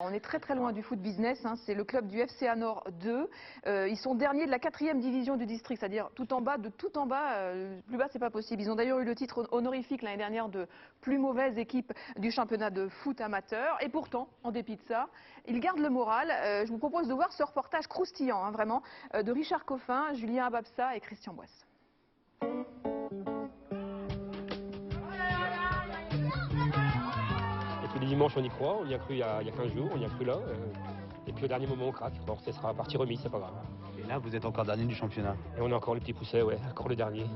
On est très loin du foot business, hein. C'est le club du FC Anor 2. Ils sont derniers de la 4e division du district, c'est-à-dire tout en bas, plus bas c'est pas possible. Ils ont d'ailleurs eu le titre honorifique l'année dernière de plus mauvaise équipe du championnat de foot amateur. Et pourtant, en dépit de ça, ils gardent le moral. Je vous propose de voir ce reportage croustillant, hein, vraiment, de Richard Coffin, Julien Ababsa et Christian Boisse. Les dimanches, on y croit, on y a cru il y a 15 jours, on y a cru là. Et puis au dernier moment, on craque. Bon, ce sera partie remise, c'est pas grave. Et là, vous êtes encore dernier du championnat. Et on a encore le petit pousset, ouais, encore le dernier.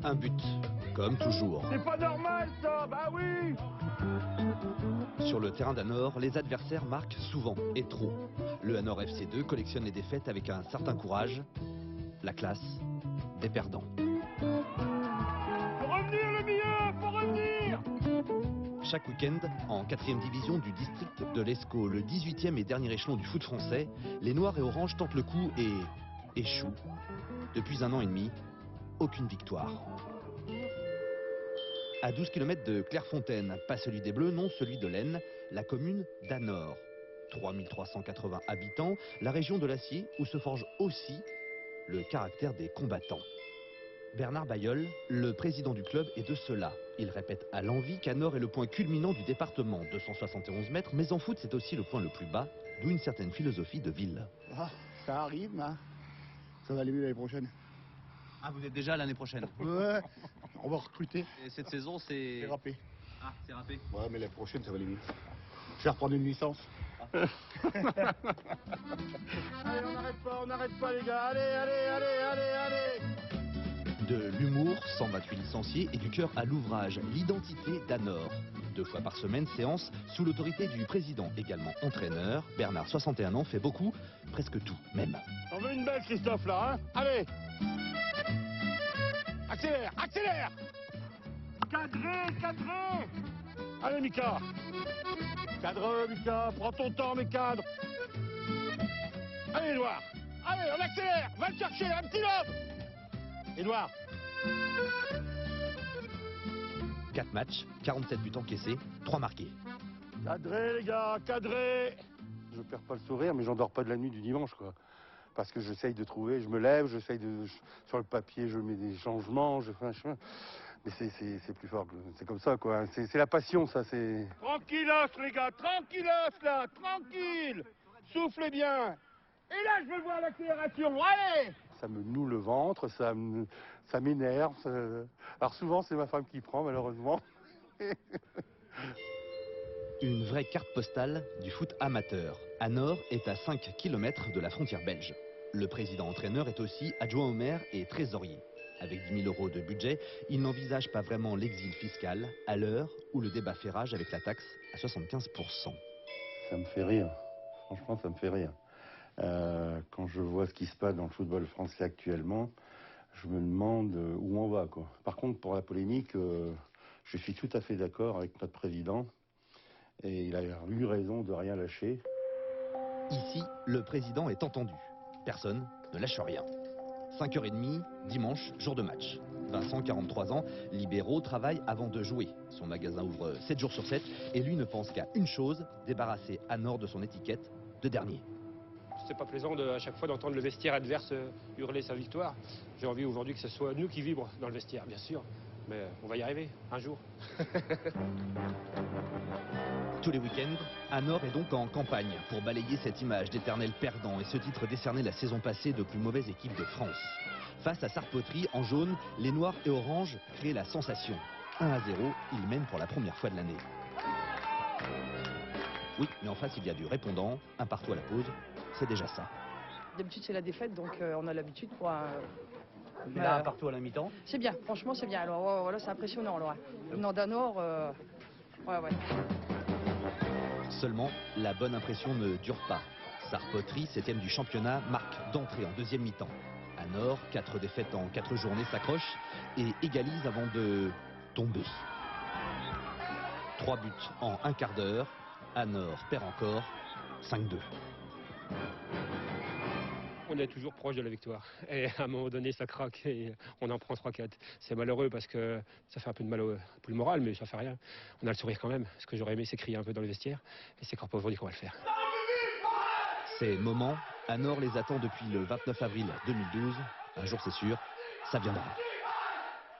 Un but, comme toujours. C'est pas normal ça, bah oui. Sur le terrain d'Anor, les adversaires marquent souvent et trop. Le Anor FC2 collectionne les défaites avec un certain courage, la classe des perdants. Faut revenir le milieu, faut revenir. Chaque week-end, en 4e division du district de l'Escaut, le 18e et dernier échelon du foot français, les Noirs et Oranges tentent le coup et échouent. Depuis 1 an et demi, aucune victoire. À 12 km de Clairefontaine, pas celui des Bleus, non celui de l'Aisne, la commune d'Anor. 3380 habitants, la région de l'acier où se forge aussi le caractère des combattants. Bernard Bayeul, le président du club, est de cela. Il répète à l'envi qu'Anor est le point culminant du département, 271 mètres, mais en foot c'est aussi le point le plus bas, d'où une certaine philosophie de ville. Ah, ça arrive, mais ça va aller mieux l'année prochaine. Ah, vous êtes déjà l'année prochaine? Ouais, on va recruter. Et cette saison c'est... C'est râpé. Ah, c'est râpé. Ouais, mais l'année prochaine ça va aller vite. Je vais reprendre une licence. Allez, on n'arrête pas les gars, allez. De l'humour, 128 licenciés et du cœur à l'ouvrage, l'identité d'Anor. 2 fois par semaine, séance sous l'autorité du président, également entraîneur. Bernard, 61 ans, fait beaucoup, presque tout, même. On veut une belle Christophe là, hein. Allez. Accélère. Cadré. Allez Mika. Cadre Mika, prends ton temps mes cadres. Allez Edouard. Allez, on accélère. Va le chercher, un petit lobe. Edouard. 4 matchs, 47 buts encaissés, 3 marqués. Cadré les gars, cadré. Je perds pas le sourire, mais j'endors pas de la nuit du dimanche quoi. Parce que j'essaye de trouver, je me lève, sur le papier, je mets des changements, je fais un chemin. Mais c'est plus fort, c'est comme ça quoi. C'est la passion ça, c'est... Tranquillos les gars, tranquille. Soufflez bien. Et là je veux voir l'accélération, allez. Ça me noue le ventre, ça m'énerve. Alors souvent c'est ma femme qui prend malheureusement. Une vraie carte postale du foot amateur. Anor est à 5 km de la frontière belge. Le président-entraîneur est aussi adjoint au maire et trésorier. Avec 10 000 € de budget, il n'envisage pas vraiment l'exil fiscal à l'heure où le débat fait rage avec la taxe à 75%. Ça me fait rire. Franchement, ça me fait rire. Quand je vois ce qui se passe dans le football français actuellement, je me demande où on va, quoi. Par contre, pour la polémique, je suis tout à fait d'accord avec notre président. Et il a eu raison de rien lâcher. Ici, le président est entendu. Personne ne lâche rien. 5h30, dimanche, jour de match. Vincent, 43 ans, libéraux, travaille avant de jouer. Son magasin ouvre 7 jours sur 7 et lui ne pense qu'à une chose, débarrasser Anor de son étiquette de dernier. C'est pas plaisant à chaque fois d'entendre le vestiaire adverse hurler sa victoire. J'ai envie aujourd'hui que ce soit nous qui vibrent dans le vestiaire, bien sûr. Mais on va y arriver, un jour. Tous les week-ends, Anor est donc en campagne pour balayer cette image d'éternel perdant et ce titre décerné la saison passée de plus mauvaise équipe de France. Face à Sarpoterie, en jaune, les Noirs et Oranges créent la sensation. 1-0, ils mènent pour la première fois de l'année. Oui, mais en face, il y a du répondant, un partout à la pause, c'est déjà ça. D'habitude, c'est la défaite, donc on a l'habitude pour... Mais là, un partout à la mi-temps. C'est bien, franchement, c'est bien. Alors voilà, c'est impressionnant. Alors, venant d'Anor, ouais. Seulement, la bonne impression ne dure pas. Sarpoterie, 7e du championnat, marque d'entrée en deuxième mi-temps. Anor, 4 défaites en 4 journées, s'accroche et égalise avant de tomber. 3 buts en un quart d'heure. Anor perd encore 5-2. On est toujours proche de la victoire. Et à un moment donné, ça craque et on en prend 3-4. C'est malheureux parce que ça fait un peu de mal pour le moral, mais ça fait rien. On a le sourire quand même. Ce que j'aurais aimé, c'est crier un peu dans le vestiaire. Et c'est encore pas aujourd'hui qu'on va le faire. Ces moments, Anor les attend depuis le 29 avril 2012. Un jour, c'est sûr, ça viendra.